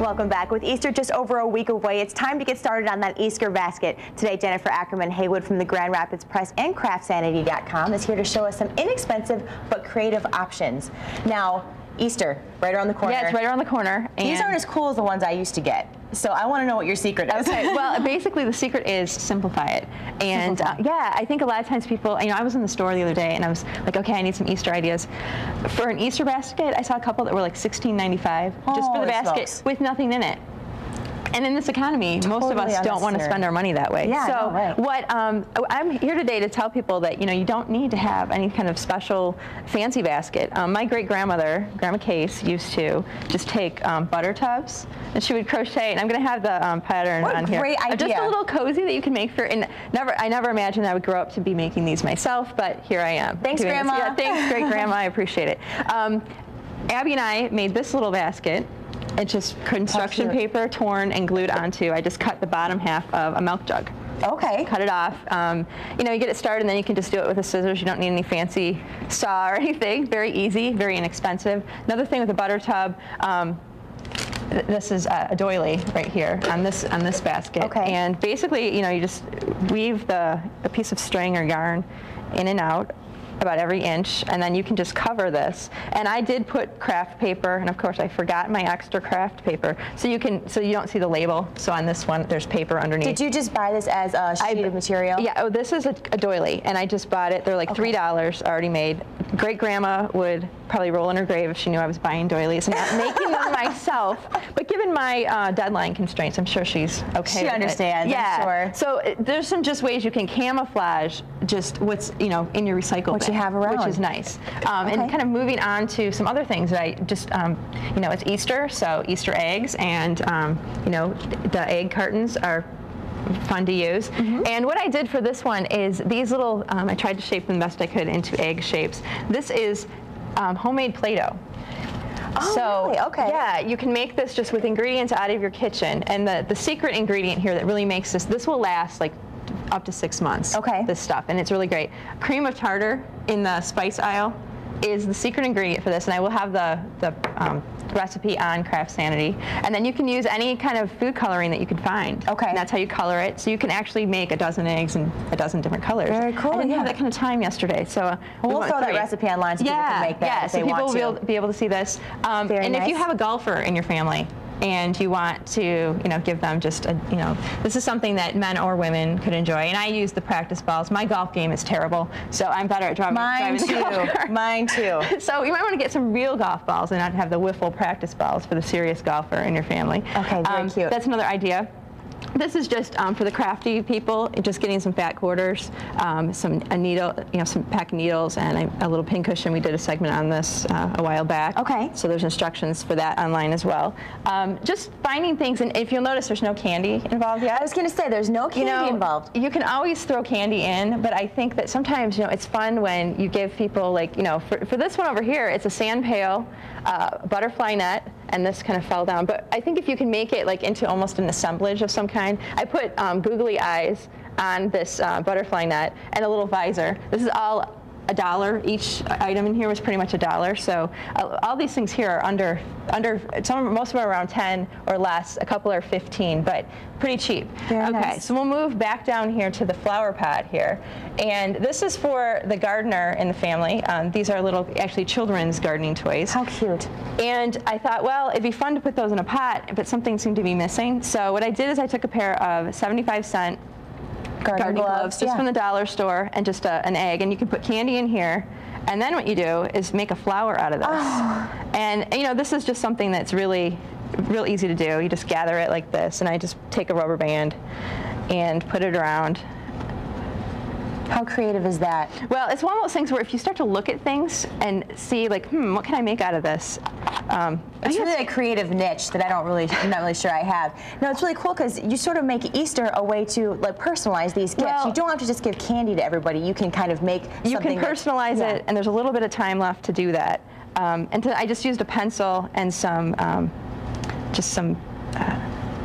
welcome back. With Easter just over a week away, it's time to get started on that Easter basket. Today, Jennifer Ackerman Haywood from the Grand Rapids Press and CraftSanity.com is here to show us some inexpensive but creative options. Now, Easter, right around the corner. Yeah, it's right around the corner. And these aren't as cool as the ones I used to get. So I want to know what your secret is. Okay, well, basically the secret is simplify it. And yeah, I think a lot of times people, I was in the store the other day and I was like, okay, I need some Easter ideas. For an Easter basket, I saw a couple that were like $16.95 just for the basket with nothing in it. And in this economy, most of us don't want to spend our money that way. Yeah, so right. what I'm here today to tell people that you don't need to have any kind of special fancy basket. My great-grandmother, Grandma Case, used to just take butter tubs and she would crochet. And I'm going to have the pattern on here. What a great idea! Just a little cozy that you can make for. And I never imagined I would grow up to be making these myself, but here I am. Thanks, Grandma. Yeah, thanks, great-grandma. I appreciate it. Abby and I made this little basket. It's just construction paper torn and glued onto. I just cut the bottom half of a milk jug. Okay. Cut it off. You get it started and then you can just do it with the scissors. You don't need any fancy saw or anything. Very easy, very inexpensive. Another thing with a butter tub, this is a doily right here on this basket. Okay. And basically, you just weave a piece of string or yarn in and out about every inch, and then you can just cover this. And I did put craft paper, and of course I forgot my extra craft paper, so you don't see the label. So on this one, there's paper underneath. Did you just buy this as a sheet of material? Yeah. Oh, this is a doily, and I just bought it. They're like $3 already made. Great grandma would probably roll in her grave if she knew I was buying doilies and not making them myself. But given my deadline constraints, I'm sure she's okay. She understands. Yeah. I'm sure. So there's some just ways you can camouflage just what's in your recycle bin, you have around, which is nice. And kind of moving on to some other things that I just it's Easter, so Easter eggs, and the egg cartons are fun to use. And what I did for this one is these little, I tried to shape them best I could into egg shapes. This is homemade Play-Doh. Oh, so, really? Okay. Yeah, you can make this just with ingredients out of your kitchen. And the secret ingredient here that really makes this will last like up to 6 months. Okay. This stuff, and it's really great. Cream of tartar in the spice aisle is the secret ingredient for this, and I will have the recipe on CraftSanity. And then you can use any kind of food coloring that you can find. Okay. And that's how you color it. So you can actually make a dozen eggs in a dozen different colors. Very cool. I didn't have that kind of time yesterday, so we'll throw that recipe online so people can make that if they want to. Yeah, so people will be able to see this. And nice. If you have a golfer in your family, and you want to, give them just this is something that men or women could enjoy. And I use the practice balls. My golf game is terrible, so I'm better at driving the golf cart. Mine too. So you might want to get some real golf balls and not have the wiffle practice balls for the serious golfer in your family. Okay, very cute. That's another idea. This is just for the crafty people, just getting some fat quarters, a needle, some pack of needles, and a little pin cushion. We did a segment on this a while back. Okay. So there's instructions for that online as well. Just finding things, and if you'll notice, there's no candy involved yet. I was going to say, there's no candy involved. You can always throw candy in, but I think that sometimes, it's fun when you give people, like, for this one over here, it's a sand pail, butterfly net, and this kind of fell down. But I think if you can make it like into almost an assemblage of some kind. I put googly eyes on this butterfly net and a little visor. This is all $1. Each item in here was pretty much $1. So all these things here are under most of them are around 10 or less. A couple are 15, but pretty cheap. Very nice. So we'll move back down here to the flower pot here. And this is for the gardener in the family. These are little, actually, children's gardening toys. How cute. And I thought, well, it'd be fun to put those in a pot, but something seemed to be missing. So what I did is I took a pair of 75-cent gardening gloves just from the dollar store, and just an egg, and you can put candy in here, and then what you do is make a flower out of this. And this is just something that's real easy to do. You just gather it like this, and I just take a rubber band and put it around. How creative is that? Well, it's one of those things where if you start to look at things and see, like, what can I make out of this? It's really a creative niche that I'm not really sure I have. No, it's really cool because you sort of make Easter a way to personalize these gifts. Well, you don't have to just give candy to everybody. You can kind of make something. You can personalize it, and there's a little bit of time left to do that. I just used a pencil and some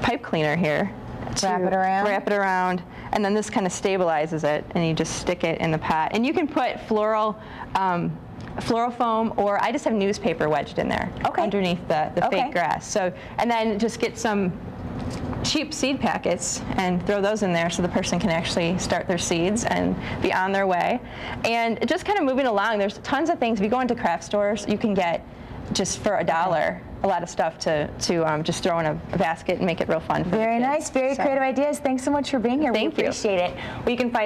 pipe cleaner here. Wrap it around, and then this kind of stabilizes it, and you just stick it in the pot. And you can put floral floral foam, or I just have newspaper wedged in there underneath the fake grass. So, and then just get some cheap seed packets and throw those in there so the person can actually start their seeds and be on their way. And just kind of moving along, there's tons of things. If you go into craft stores, you can get just for $1 a lot of stuff to just throw in a basket and make it real fun for Very the kids. nice, very creative ideas. Thanks so much for being here. Thank you. We appreciate it. We can find